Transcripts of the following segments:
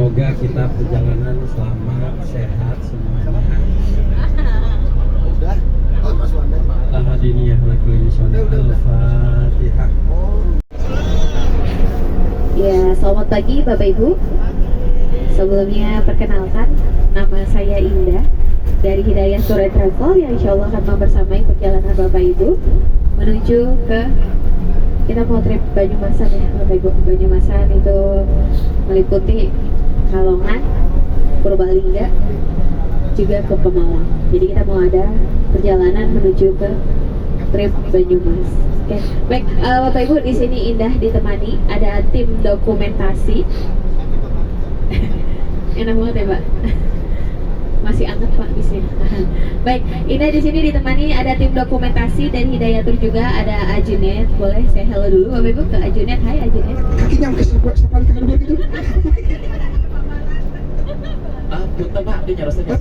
Semoga kita perjalanan selamat, sehat semuanya. Al-Hadiniyah Al-Fatihah. Ya, selamat pagi Bapak Ibu. Sebelumnya perkenalkan, nama saya Indah dari Hidayah Tour and Travel yang insya Allah akan membersamai perjalanan Bapak Ibu menuju ke, kita mau trip Banyumasan ya Bapak Ibu. Banyumasan itu meliputi Kalongan, Purbalingga, juga ke Pemalang. Jadi kita mau ada perjalanan menuju ke trip Banyumas. Oke, baik Bapak Ibu, di sini Indah ditemani ada tim dokumentasi. Enak banget ya Pak. Masih anget Pak di sini. Baik, Indah di sini ditemani ada tim dokumentasi dan Hidayah Tour juga ada Ajunet. Boleh saya hello dulu Bapak Ibu ke Ajunet. Hai Ajunet. Kakinya sampai sepal ke kedua gitu. Punten Pak, dia nyarosnya.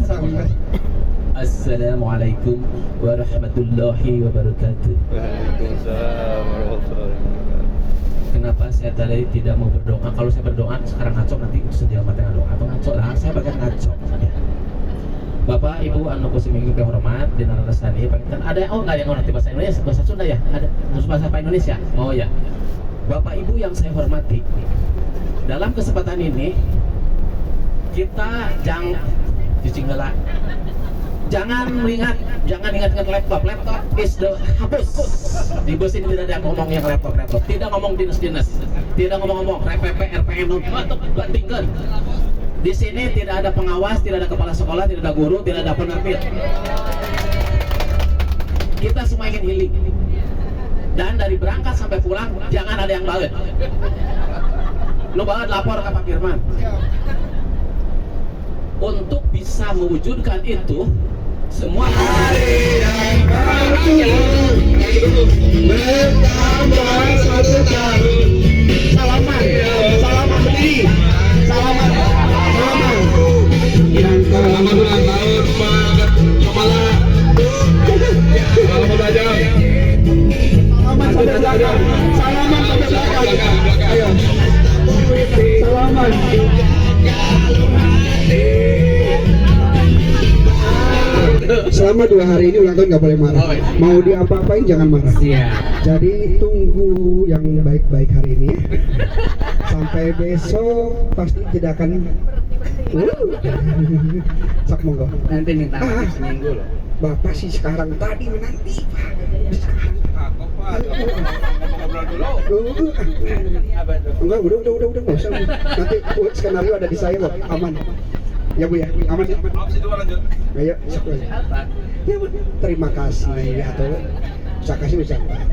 Assalamualaikum warahmatullahi wabarakatuh. Waalaikumsalam warahmatullahi wabarakatuh. Kenapa saya tadi tidak mau berdoa? Kalau saya berdoa sekarang ngaco, nanti sejauh mata doa atau ngaco lah, saya bagian ngaco. Bapak Ibu anu kusiminggu kehormat di narasani kan ada enggak yang ngerti bahasa Indonesia, bahasa Sunda ya? Ada bahasa Indonesia? Oh ya. Bapak Ibu yang saya hormati, dalam kesempatan ini kita jangan ingat laptop is the hapus. Di bus ini tidak ada ngomong yang laptop, tidak ngomong dinas, tidak ngomong RPP, RPN, bandingkan. Di sini tidak ada pengawas, tidak ada kepala sekolah, tidak ada guru, tidak ada penerbit. Kita semua ingin healing. Dan dari berangkat sampai pulang jangan ada yang balet. Lu balet lapor ke Pak Firman. Untuk bisa mewujudkan itu, semua hari yang baru bertambah satu tahun. Salaman berdiri. Salaman. Yang selamat ulang tahun Pak Kepala. Selamat aja. Salaman sampai belakang. Salaman sampai belakang. Ayo. Salaman. Selama 2 hari ini ulang tahun nggak boleh marah. Mau diapa-apain jangan marah. Jadi tunggu yang baik-baik hari ini ya. Sampai besok pasti tidak akan. Sok monggo. Nanti minta seminggu loh. Bapak sih sekarang tadi menanti Pak. Sekarang. Enggak, udah nggak usah. Nanti skenario ada di saya kok, aman. Ya Bu ya, aman ya. Ayo, ya Bu. Terima kasih atau saya kasih ucapan.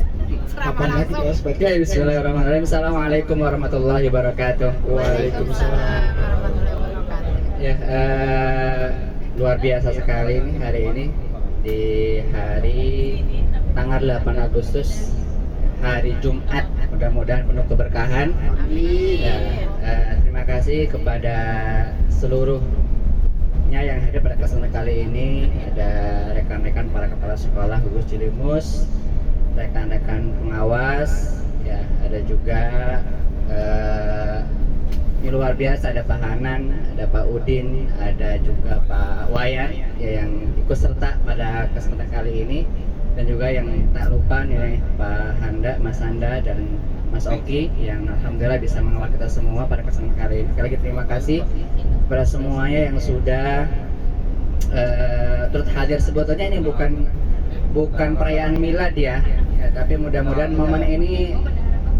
Kapan lagi Mas? Oke, bismillahirrahmanirrahim. Assalamualaikum warahmatullahi wabarakatuh. Waalaikumsalam. Ya, luar biasa sekali nih hari ini di hari tanggal 8 Agustus, hari Jumat. Mudah-mudahan penuh keberkahan. Ya, terima kasih kepada seluruhnya yang hadir pada kesempatan kali ini. Ada rekan-rekan para kepala sekolah gugus Cilimus, rekan-rekan pengawas, ya ada juga ini luar biasa, ada Pak Hanan, ada Pak Udin, ada juga Pak Wayan ya, yang ikut serta pada kesempatan kali ini, dan juga yang tak lupa nih Pak Handa, Mas Handa, dan Mas Oki yang alhamdulillah bisa mengawal kita semua pada kesempatan kali ini. Sekali lagi terima kasih kepada semuanya yang sudah turut hadir. Sebetulnya ini bukan perayaan milad ya, tapi mudah-mudahan momen ini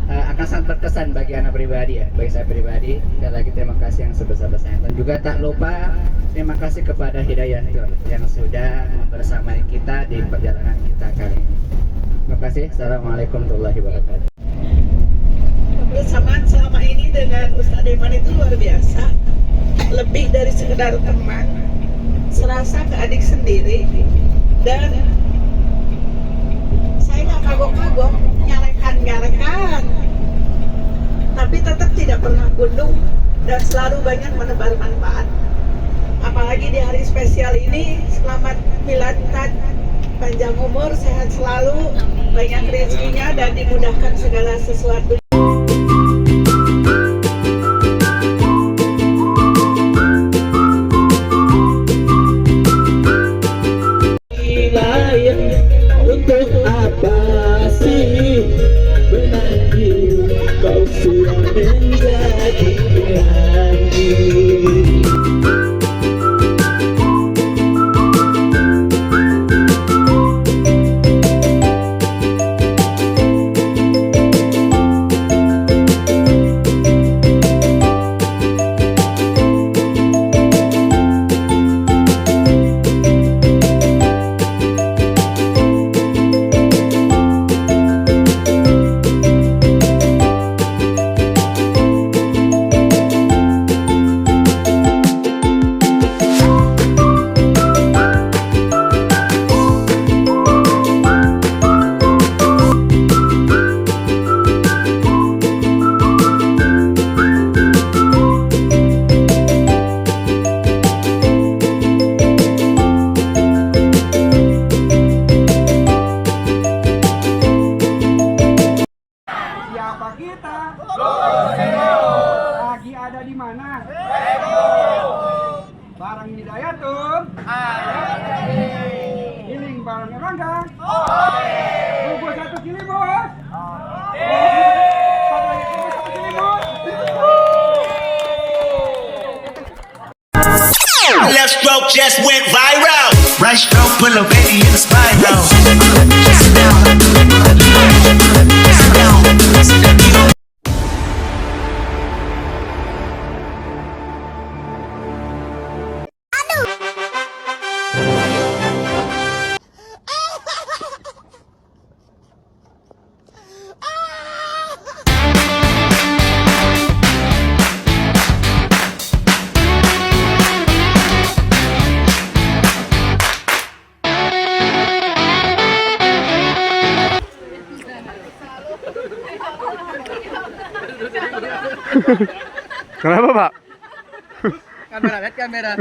akan sangat berkesan bagi anak pribadi ya, bagi saya pribadi. Sekali lagi terima kasih yang sebesar-besarnya, dan juga tak lupa terima kasih kepada Hidayah Tour yang sudah membersamai kita di perjalanan kita kali ini. Terima kasih. Assalamualaikum warahmatullahi wabarakatuh. Kebersamaan selama ini dengan Ustadz Deman itu luar biasa, lebih dari sekedar teman, serasa ke adik sendiri. Dan saya nggak kagok-kagok, nyarekan, tapi tetap tidak pernah gunung dan selalu banyak menebar manfaat. Apalagi di hari spesial ini, selamat milad Tad, panjang umur, sehat selalu, banyak rezekinya, dan dimudahkan segala sesuatu. kita lagi ada di mana? Barang Hidayatun giling barang Erlangga. Buku 1 Cilimus. Left stroke just went viral. Right stroke put a baby in the spiral. Sit down. Sit down. Kenapa, Pak? Kamera, lihat kamera.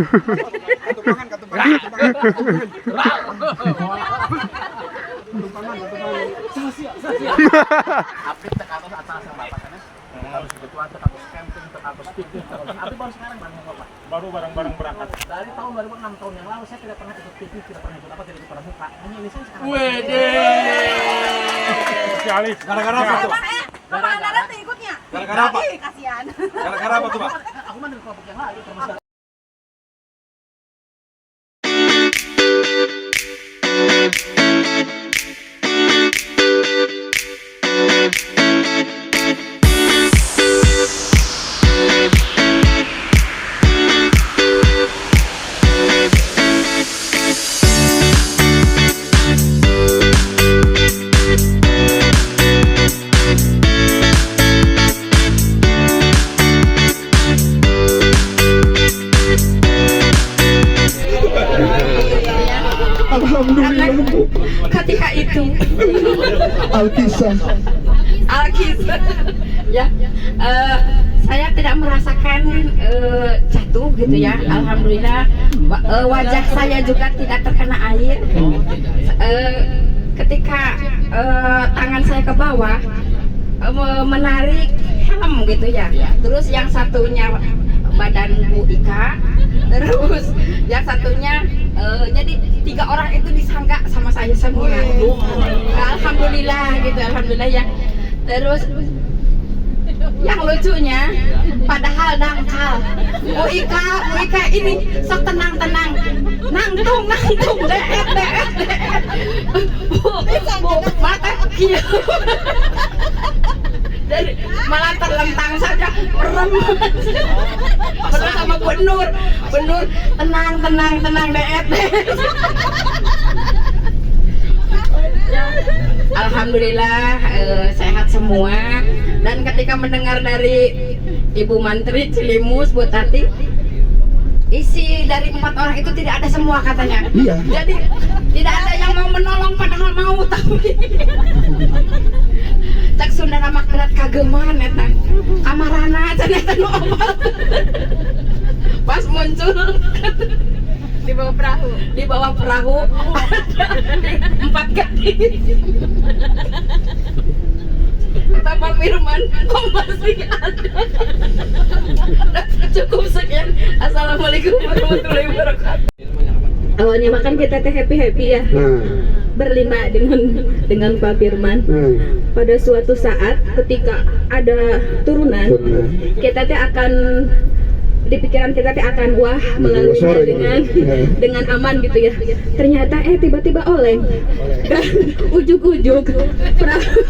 Baru barang-barang berangkat. Dari tahun 2006 tahun yang lalu saya tidak pernah ikut TV, tidak pernah ikut apa, tidak ikut pramuka. Hanya ini saya sekarang. Spesialis. Gara-gara apa tuh? Gara-gara ikutnya. Gara-gara apa? Kasihan. Gara-gara apa tuh, Pak? Aku mah dari kelompok yang lain termasuk. Alhamdulillah Bu. Ketika itu Alkisah. ya saya tidak merasakan jatuh gitu ya. Alhamdulillah wajah saya juga tidak terkena air. Ketika tangan saya ke bawah menarik helm gitu ya. Terus yang satunya badan Bu Ika, terus yang satunya jadi 3 orang itu disangka sama saya semua. Alhamdulillah gitu, alhamdulillah ya. Terus yang lucunya, padahal dangkal, Bu Ika ini sok tenang, nangtung, deet, bu, mata kieu. Dari malah terlentang saja, merem sama benur, tenang, deet. Alhamdulillah sehat semua. Dan ketika mendengar dari Ibu Mantri Cilimus, Bu Tati, isi dari 4 orang itu tidak ada semua katanya. Iya. Jadi tidak ada yang mau menolong padahal mau, tapi cak Sunda nama kerat kageman eta. Kamarana cenah nu opal. Pas muncul di bawah perahu 4 kaki. Kata Pak Firman, kok masih ada? Cukup sekian. Assalamualaikum warahmatullahi wabarakatuh. Awalnya makan kita teh happy ya, berlima dengan Pak Firman. Pada suatu saat ketika ada turunan, kita teh akan di pikiran kita teh akan wah melaluinya dengan aman gitu ya. Ternyata tiba-tiba oleng dan ujuk-ujuk perahu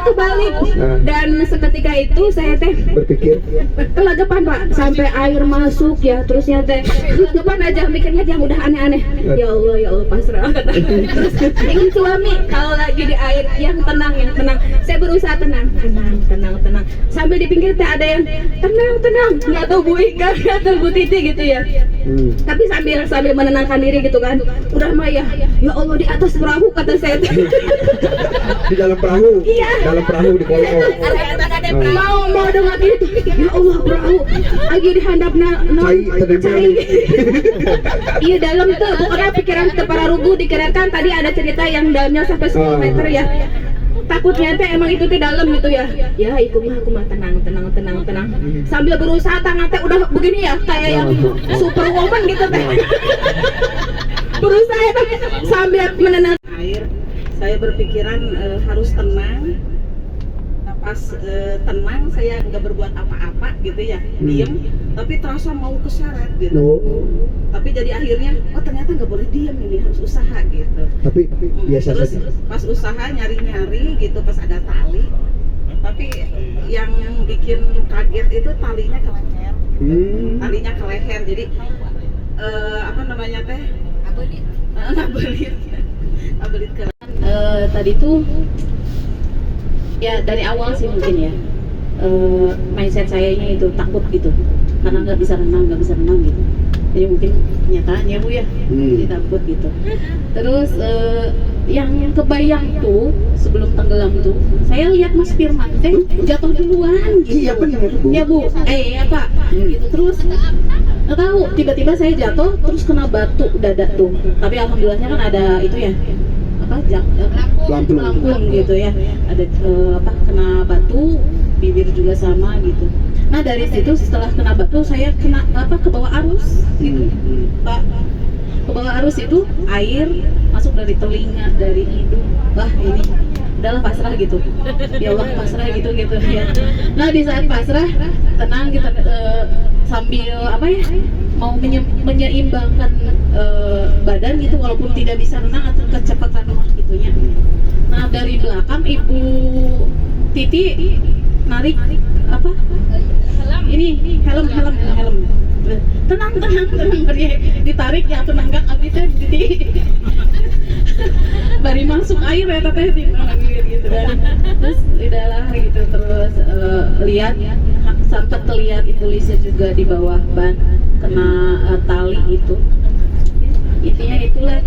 kebalik dan seketika itu saya teh Berpikir kelagapan Pak, sampai air masuk ya, terusnya teh depan aja mikirnya yang udah aneh-aneh. Ya Allah pasrah. Terus ingin suami kalau lagi di air yang tenang. Saya berusaha tenang. Sambil di pinggir teh ada yang tenang, nggak tahu Bu Ika, nggak tahu Bu Titi gitu ya. Tapi sambil menenangkan diri gitu kan. Udah mah ya Allah di atas perahu kata saya teh. di dalam perahu. Iya. Dalam perahu di kolong. Mau dengar gitu. Ya Allah perahu lagi dihandapna cai. Iya dalam tuh pokoknya pikiran para rugu dikirakan tadi ada cerita yang dalamnya sampai 10 meter ya. takutnya teh emang itu teh dalam gitu ya. Ya aku mah tenang. Sambil berusaha tangan teh udah begini ya kayak yang superwoman gitu teh. Berusaha tapi sambil menenang air. Saya berpikiran harus tenang. Pas tenang saya nggak berbuat apa-apa gitu ya, diem. Tapi terasa mau keseret gitu. Tapi jadi akhirnya, oh ternyata nggak boleh diem ini, harus usaha gitu. Tapi biasa Terus saja. pas usaha nyari-nyari gitu, pas ada tali. Tapi yang bikin kaget itu talinya ke leher. Talinya ke leher, jadi apa namanya teh? Abelit ke tadi tuh ya dari awal sih mungkin ya mindset sayanya itu takut gitu karena nggak bisa renang gitu. Jadi mungkin kenyataannya Bu ya jadi takut gitu. Terus yang kebayang tuh sebelum tenggelam tuh saya lihat Mas Firman teh jatuh duluan gitu. Iya benar Bu. Ya Bu, ya Pak. Gitu terus nggak tahu tiba-tiba saya jatuh terus kena batu dada tuh. Tapi alhamdulillahnya kan ada itu ya pelampung gitu ya, ada kena batu, bibir juga sama gitu. Nah dari situ setelah kena batu saya kena ke bawah arus gitu Pak, ke bawah arus itu air masuk dari telinga, dari hidung. Wah ini udahlah pasrah gitu, ya Allah pasrah gitu ya. Nah di saat pasrah tenang kita sambil mau menyeimbangkan badan gitu walaupun tidak bisa renang atau kecepatan gitunya. Nah dari belakang Ibu Titi narik helm tenang ditarik ya tenang gak abis Titi bari masuk air ya teteh gitu kan. Terus udahlah gitu terus lihat sampai terlihat Ibu Lisa juga di bawah ban kena tali itu. Intinya itulah.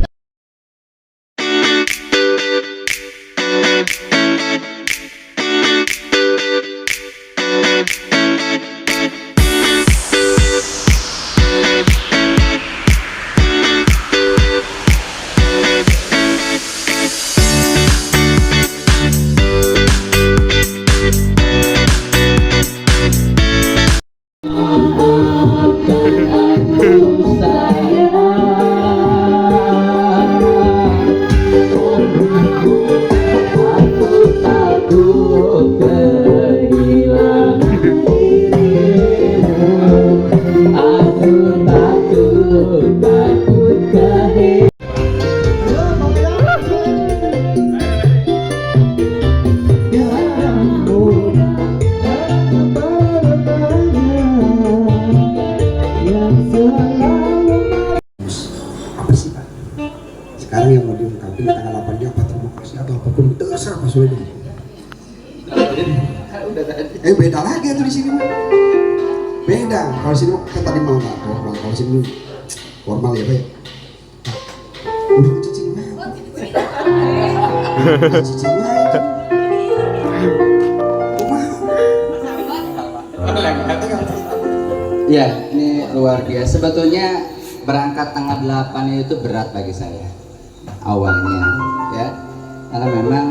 Sekarang yang mau diungkapin tanggal 8-nya apa terima kasih atau apapun terserah Mas Wedi. Beda lagi tuh di sini mah. Beda. Kalau sini kan tadi mau formal, kalau sini formal ya Pak. Udah cicing mah. Cicing mah. Ya, ini luar biasa. Sebetulnya berangkat tanggal 8 itu berat bagi saya awalnya, ya, karena memang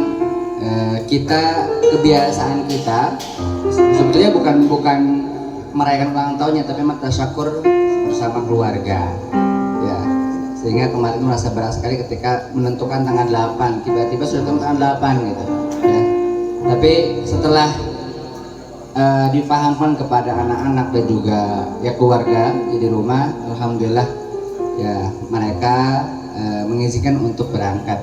kita kebiasaan kita sebetulnya bukan merayakan ulang tahunnya, tapi memang tasyakur bersama keluarga, ya, sehingga kemarin merasa berat sekali ketika menentukan tanggal 8, tiba-tiba sudah tanggal 8 gitu, ya. Tapi setelah dipahamkan kepada anak-anak dan juga ya keluarga di rumah, alhamdulillah ya mereka mengizinkan untuk berangkat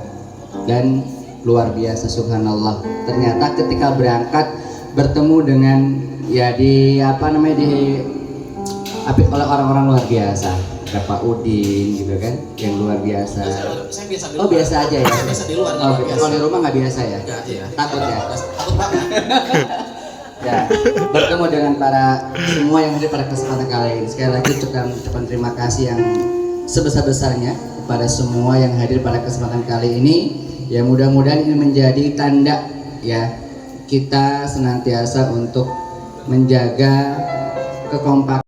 dan luar biasa subhanallah. Ternyata ketika berangkat bertemu dengan ya diapit oleh orang-orang luar biasa. Ada Pak Udin juga kan yang luar biasa. Saya biasa di luar. Oh biasa aja ya. Biasa di luar. Kalau di rumah nggak biasa ya? Iya. Takut ya? Takut banget. Ya, bertemu dengan para semua yang hadir pada kesempatan kali ini. Sekali lagi ucapan terima kasih yang sebesar-besarnya kepada semua yang hadir pada kesempatan kali ini. Ya mudah-mudahan ini menjadi tanda ya kita senantiasa untuk menjaga kekompakan.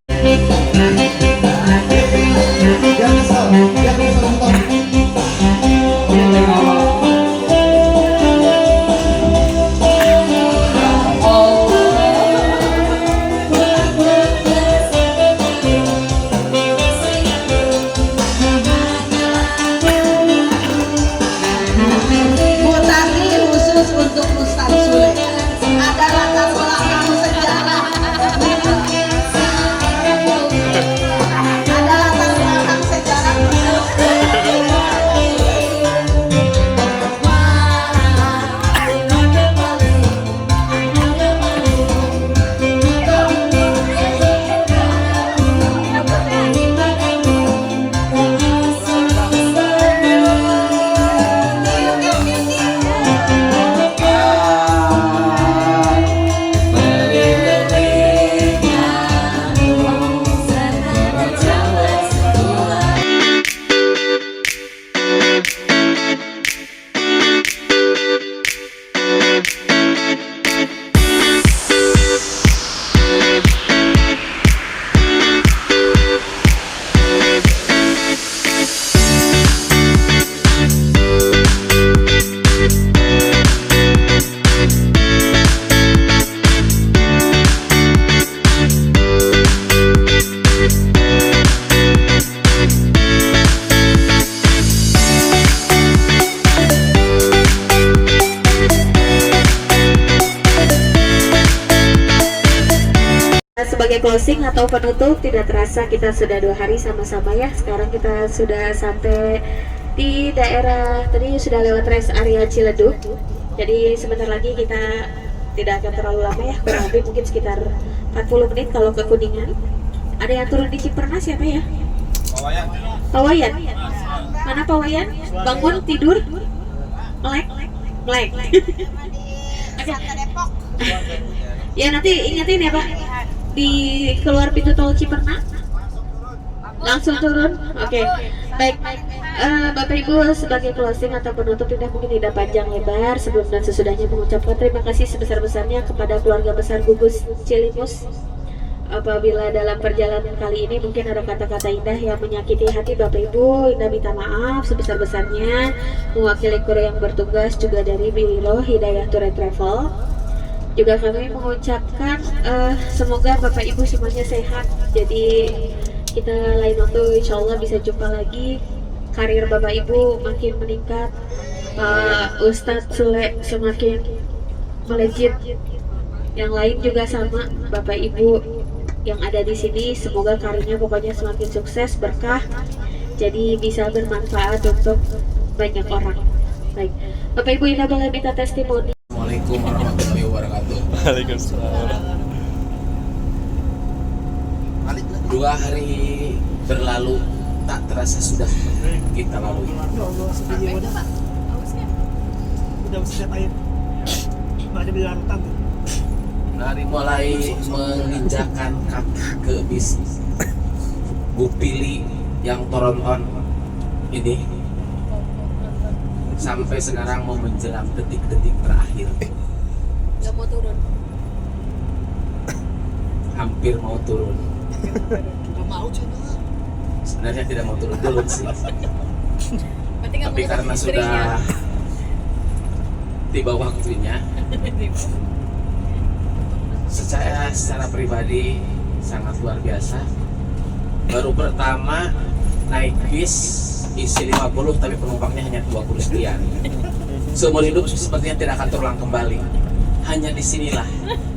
ada latar belakang sejarah. Ada latar belakang sejarah. Sebagai closing atau penutup, tidak terasa kita sudah 2 hari sama-sama ya. Sekarang kita sudah sampai di daerah, tadi sudah lewat rest area Ciledug. Jadi sebentar lagi kita tidak akan terlalu lama ya, kurang lebih mungkin sekitar 40 menit kalau ke Kuningan. Ada yang turun di Cipernas siapa ya? Pak Wayan. Mana Pak Wayan? Bangun, tidur? Melek? Melek. Ya nanti ingetin ya Pak, di keluar pintu tol Cipernas langsung turun. Oke. Baik, Bapak Ibu, sebagai closing atau penutup mungkin tidak panjang lebar, sebelum dan sesudahnya mengucapkan terima kasih sebesar-besarnya kepada keluarga besar Gugus Cilimus. Apabila dalam perjalanan kali ini mungkin ada kata-kata indah yang menyakiti hati Bapak Ibu, Indah minta maaf sebesar-besarnya. Mewakili kru yang bertugas juga dari Biro Hidayah Tour and Travel, juga kami mengucapkan semoga Bapak Ibu semuanya sehat. Jadi kita lain waktu insya Allah bisa jumpa lagi. Karir Bapak Ibu makin meningkat, Pak Ustadz Sule semakin melejit, yang lain juga sama. Bapak Ibu yang ada di sini semoga karirnya pokoknya semakin sukses, berkah, jadi bisa bermanfaat untuk banyak orang. Baik, Bapak Ibu Indah boleh minta testimoni. Assalamualaikum warahmatullahi wabarakatuh. Waalaikumsalam. 2 hari berlalu, tak terasa sudah kita lalui. Dari mulai menginjakan kaki ke bis Bupili yang Toronton ini, sampai sekarang mau menjelang detik-detik terakhir. Gak mau turun. Hampir mau turun. Sebenarnya tidak mau turun dulu sih. Tapi karena sudah tiba waktunya, secara pribadi sangat luar biasa. Baru pertama naik bis isi 50 tapi penumpangnya hanya 20 sekian. Seumur hidup sepertinya tidak akan terulang kembali. Hanya disinilah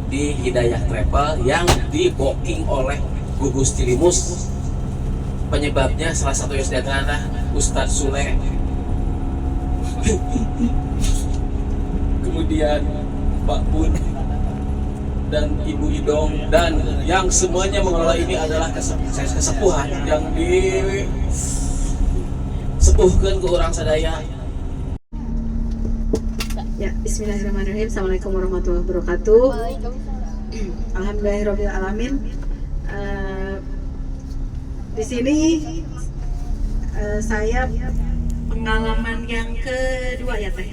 di Hidayah Travel yang di booking oleh Gugus Cilimus. Penyebabnya salah satu yang adalah Ustadz Sule. Kemudian Pak Bun dan Ibu Idong, dan yang semuanya mengelola ini adalah kesepuhan yang disepuhkan ke orang sadaya. Ya, bismillahirrahmanirrahim. Assalamualaikum warahmatullahi wabarakatuh. Alhamdulillahirrahmanirrahim. Di sini saya pengalaman yang kedua ya Teh.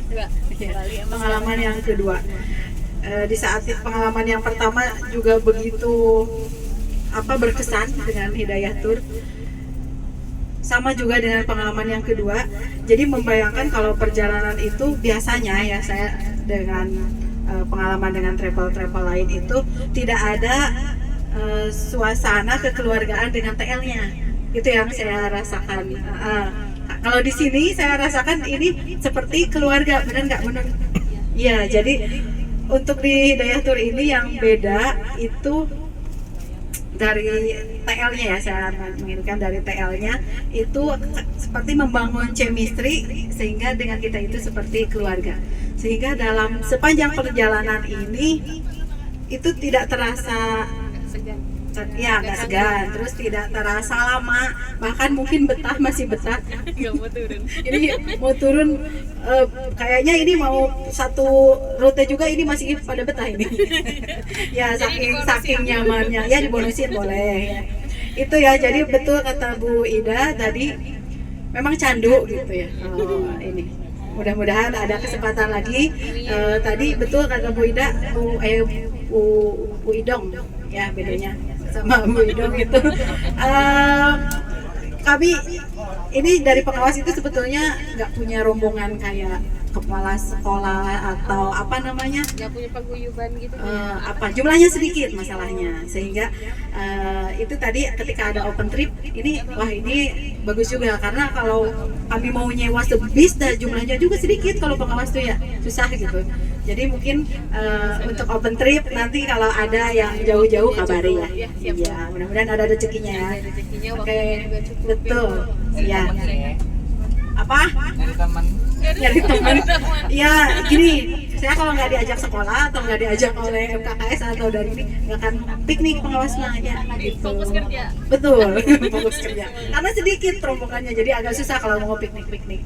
Pengalaman yang kedua. Di saat pengalaman yang pertama juga begitu berkesan dengan Hidayah Tour. Sama juga dengan pengalaman yang kedua. Jadi membayangkan kalau perjalanan itu biasanya ya saya dengan pengalaman dengan travel lain itu tidak ada suasana kekeluargaan dengan TL-nya. Itu yang saya rasakan. Kalau di sini saya rasakan ini seperti keluarga, benar nggak? Benar. Iya, jadi Untuk di Hidayah Tour ini yang beda itu dari TL-nya ya, saya menginginkan dari TL-nya itu seperti membangun chemistry sehingga dengan kita itu seperti keluarga. Sehingga dalam sepanjang perjalanan ini itu tidak terasa ya nggak segan, terus tidak terasa lama, bahkan mungkin masih betah. Ini mau turun kayaknya ini mau satu rute juga ini masih pada betah ini. Ya saking nyamannya ya, dibonusin boleh ya. Itu ya, jadi betul kata Bu Ida tadi, memang candu gitu ya. Ini mudah-mudahan ada kesempatan lagi. Tadi betul kata Bu Ida, Bu Idong ya, bedanya sama Bu Idong itu. Kami ini dari pengawas itu sebetulnya nggak punya rombongan kayak kepala sekolah atau apa namanya, Nggak punya paguyuban gitu. jumlahnya sedikit masalahnya, sehingga itu tadi ketika ada open trip ini, wah ini bagus juga, karena kalau kami mau nyewa sebis dan jumlahnya juga sedikit, kalau pengawas tuh ya susah gitu. Jadi mungkin untuk open trip nanti kalau ada yang jauh-jauh kabari ya. Iya, mudah-mudahan ada rezekinya ya. Oke, betul. Ya. Apa? Nyari teman. Ya, gini, saya kalau nggak diajak sekolah atau nggak diajak oleh MKKS atau dari ini, nggak akan piknik pengawasnya aja. Gitu. Fokus kerja. Betul, fokus kerja. Karena sedikit rombongannya, jadi agak susah kalau mau piknik-piknik.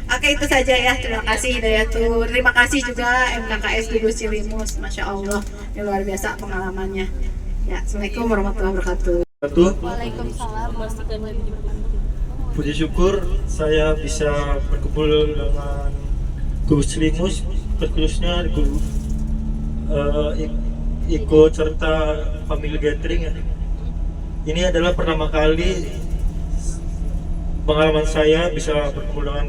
Oke, itu saja ya. Terima kasih Hidayah Tour. Terima kasih juga MKKS Gugus Cilimus. Masya Allah, ini luar biasa pengalamannya. Ya, Assalamualaikum warahmatullahi wabarakatuh. Waalaikumsalam. Puji syukur saya bisa berkumpul dengan Gugus Cilimus, khususnya ikut serta family gathering ya. Ini adalah pertama kali pengalaman saya bisa berkumpul dengan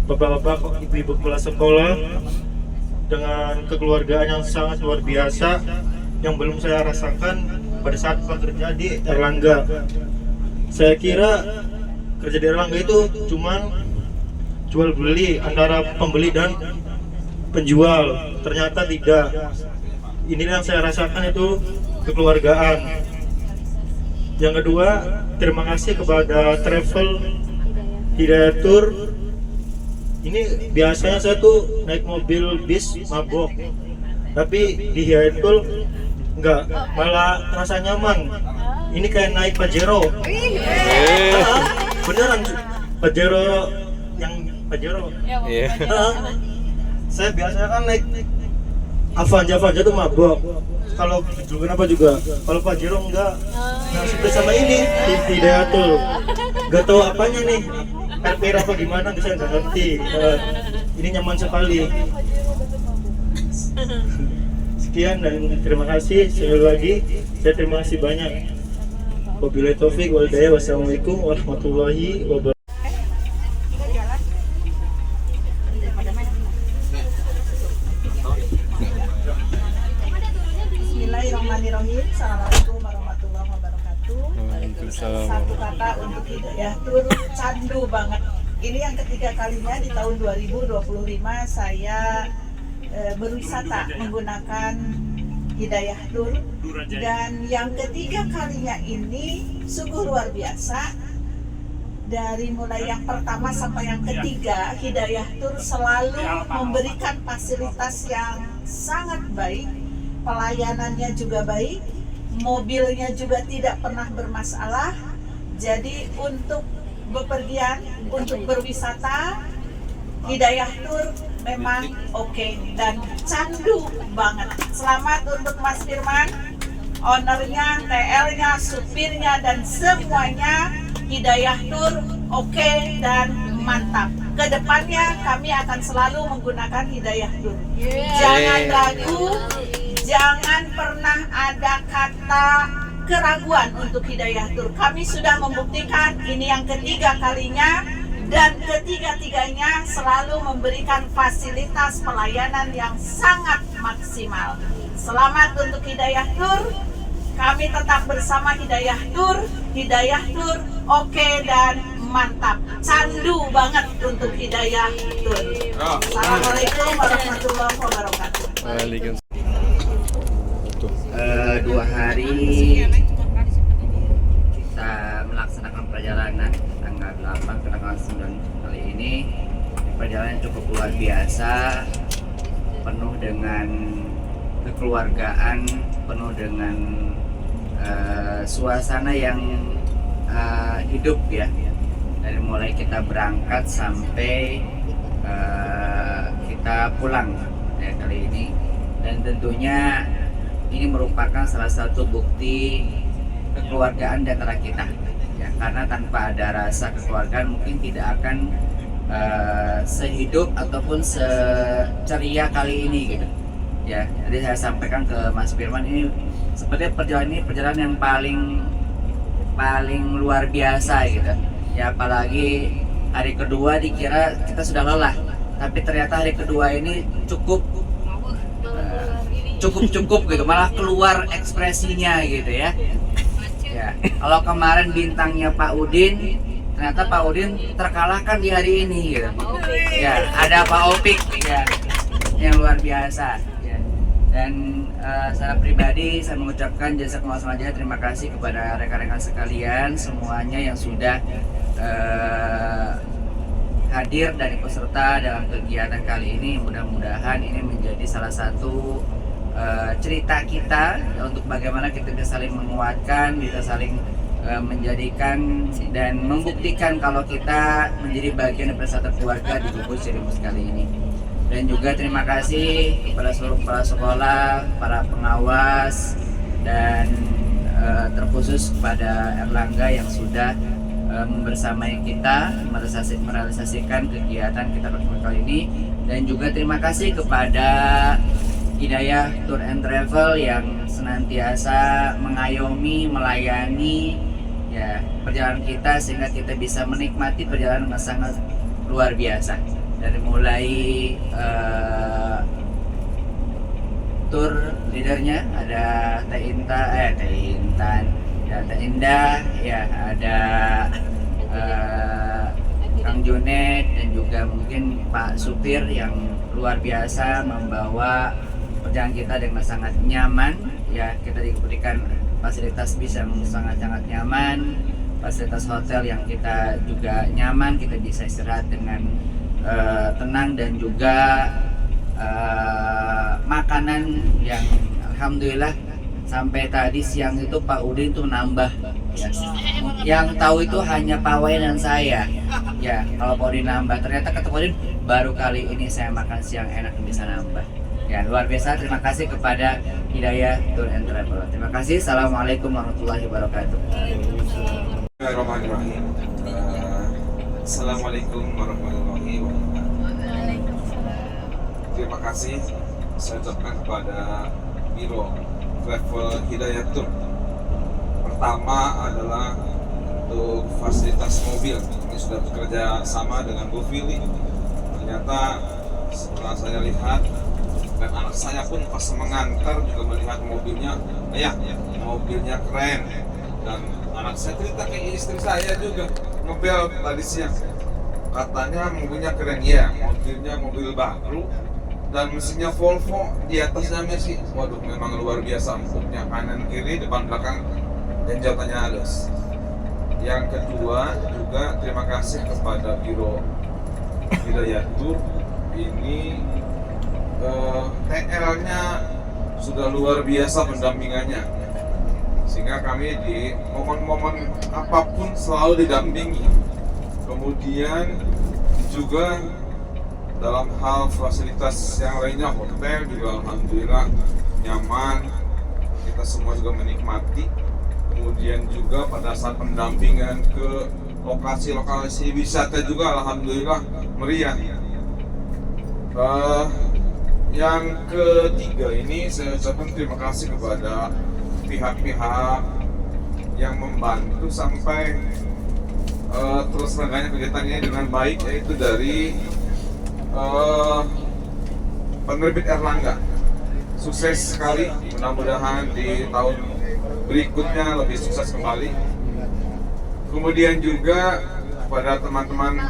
bapak-bapak, ibu-ibu kepala sekolah dengan kekeluargaan yang sangat luar biasa yang belum saya rasakan pada saat bekerja di Erlangga. Saya kira kerja di Erlangga itu cuman jual beli antara pembeli dan penjual, ternyata tidak. Ini yang saya rasakan itu kekeluargaan. Yang kedua, terima kasih kepada travel Hidayah Tour. Ini biasanya saya tuh naik mobil bis mabok, tapi di Hidayah Tour enggak, malah terasa nyaman. Ini kayak naik Pajero. Beneran, Pajero yang Pajero. Saya biasanya kan naik Avanza tuh mabok. Kalau juga kenapa juga? Kalau Pajero enggak. Nah, seperti sama ini di Hidayah Tour. Gak tahu apanya nih. RPR apa gimana, saya nggak ngerti. Ini nyaman sekali. Sekian dan terima kasih sekali lagi. Saya terima kasih banyak. Wabillahi taufik wal hidayah. Wassalamualaikum warahmatullahi wabarakatuh. Bismillahirrahmanirrahim. Assalamualaikum warahmatullahi wabarakatuh. Satu kata untuk Hidayah Tour, candu banget. Ini yang ketiga kalinya di tahun 2025 saya berwisata menggunakan Hidayah Tour, dan yang ketiga kalinya ini sungguh luar biasa. Dari mulai yang pertama sampai yang ketiga, Hidayah Tour selalu memberikan fasilitas yang sangat baik, pelayanannya juga baik, mobilnya juga tidak pernah bermasalah. Jadi untuk bepergian, untuk berwisata, Hidayah Tour memang oke dan candu banget. Selamat untuk Mas Firman, ownernya, TL-nya, supirnya, dan semuanya. Hidayah Tour oke dan mantap. Kedepannya kami akan selalu menggunakan Hidayah Tour. Jangan ragu, jangan pernah ada kata keraguan untuk Hidayah Tour. Kami sudah membuktikan ini yang ketiga kalinya, dan ketiga-tiganya selalu memberikan fasilitas pelayanan yang sangat maksimal. Selamat untuk Hidayah Tour. Kami tetap bersama Hidayah Tour. Hidayah Tour oke dan mantap. Candu banget untuk Hidayah Tour. Assalamualaikum warahmatullahi wabarakatuh. 2 hari kita melaksanakan perjalanan tanggal 8 ke tanggal 9 kali ini. Perjalanan cukup luar biasa, penuh dengan kekeluargaan, penuh dengan suasana yang hidup ya. Dari mulai kita berangkat sampai kita pulang ya kali ini, dan tentunya ini merupakan salah satu bukti kekeluargaan di antara kita ya, karena tanpa ada rasa kekeluargaan mungkin tidak akan sehidup ataupun seceria kali ini gitu ya. Jadi saya sampaikan ke Mas Firman, ini sepertinya perjalanan yang paling luar biasa gitu ya. Apalagi hari kedua dikira kita sudah lelah, tapi ternyata hari kedua ini cukup gitu, malah keluar ekspresinya gitu ya. Ya, kalau kemarin bintangnya Pak Udin, ternyata Pak Udin terkalahkan di hari ini gitu. Ya, ada Pak Opik ya yang luar biasa ya. Dan secara pribadi saya mengucapkan jazakumullah khairan, terima kasih kepada rekan-rekan sekalian semuanya yang sudah hadir dari peserta dalam kegiatan kali ini. Mudah-mudahan ini menjadi salah satu cerita kita untuk bagaimana kita bisa saling menguatkan, bisa saling menjadikan dan membuktikan kalau kita menjadi bagian dari satu keluarga di Gugus Cirimus kali ini. Dan juga terima kasih kepada seluruh kepala sekolah, para pengawas, dan terkhusus kepada Erlangga yang sudah membersamai kita merealisasikan kegiatan kita kali ini. Dan juga terima kasih kepada Hidayah Tour and Travel yang senantiasa mengayomi, melayani ya perjalanan kita sehingga kita bisa menikmati perjalanan yang sangat luar biasa. Dari mulai tour leadernya ada Teh Intan, ya Teh Indah, ya ada Kang Junet, dan juga mungkin Pak Supir yang luar biasa membawa perjalanan kita dengan sangat nyaman ya. Kita diberikan fasilitas bis yang sangat-sangat nyaman, fasilitas hotel yang kita juga nyaman, kita bisa istirahat dengan tenang, dan juga makanan yang alhamdulillah sampai tadi siang itu Pak Udin tuh nambah ya. Yang tahu itu hanya Pak Wayan dan saya ya. Kalau Pak Udin nambah, ternyata kata Pak Udin baru kali ini saya makan siang enak bisa nambah ya. Luar biasa. Terima kasih kepada Hidayah Tour and Travel. Terima kasih. Assalamualaikum warahmatullahi wabarakatuh. Bismillahirrahmanirrahim. Assalamualaikum warahmatullahi wabarakatuh. Terima kasih saya ucapkan kepada Biro Travel Hidayah Tour. Pertama adalah untuk fasilitas mobil. Ini sudah bekerja sama dengan Bu Fili. Ternyata setelah saya lihat, dan anak saya pun pas mengantar juga melihat mobilnya, mobilnya keren. Dan anak saya cerita ke istri saya juga, mobil tadi siang, katanya mobilnya keren ya, mobilnya mobil baru dan mesinnya Volvo, di atasnya Messi. Waduh, memang luar biasa empuknya, kanan kiri depan belakang dan jawabannya halus. Yang kedua juga terima kasih kepada Biro Hidayah Tour. Ini TL-nya sudah luar biasa pendampingannya, sehingga kami di momen-momen apapun selalu didampingi. Kemudian juga dalam hal fasilitas yang lainnya, hotel juga alhamdulillah nyaman, kita semua juga menikmati. Kemudian juga pada saat pendampingan ke lokasi-lokasi wisata juga alhamdulillah meriah. Yang ketiga ini saya ucapkan terima kasih kepada pihak-pihak yang membantu sampai terselenggaranya kegiatannya dengan baik, yaitu dari penerbit Erlangga. Sukses sekali, mudah-mudahan di tahun berikutnya lebih sukses kembali. Kemudian juga kepada teman-teman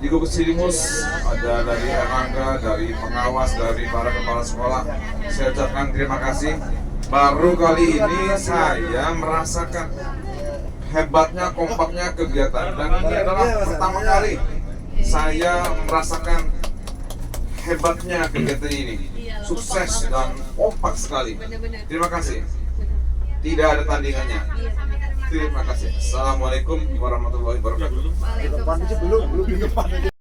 di Gugus Cilimus, ada dari Erlangga, dari pengawas, dari para kepala sekolah. Saya ucapkan terima kasih. Baru kali ini saya merasakan hebatnya, kompaknya kegiatan, dan ini adalah pertama kali saya merasakan hebatnya kegiatan ini. Sukses dan kompak sekali. Terima kasih. Tidak ada tandingannya. Terima kasih. Assalamualaikum warahmatullahi wabarakatuh. Waalaikumsalam.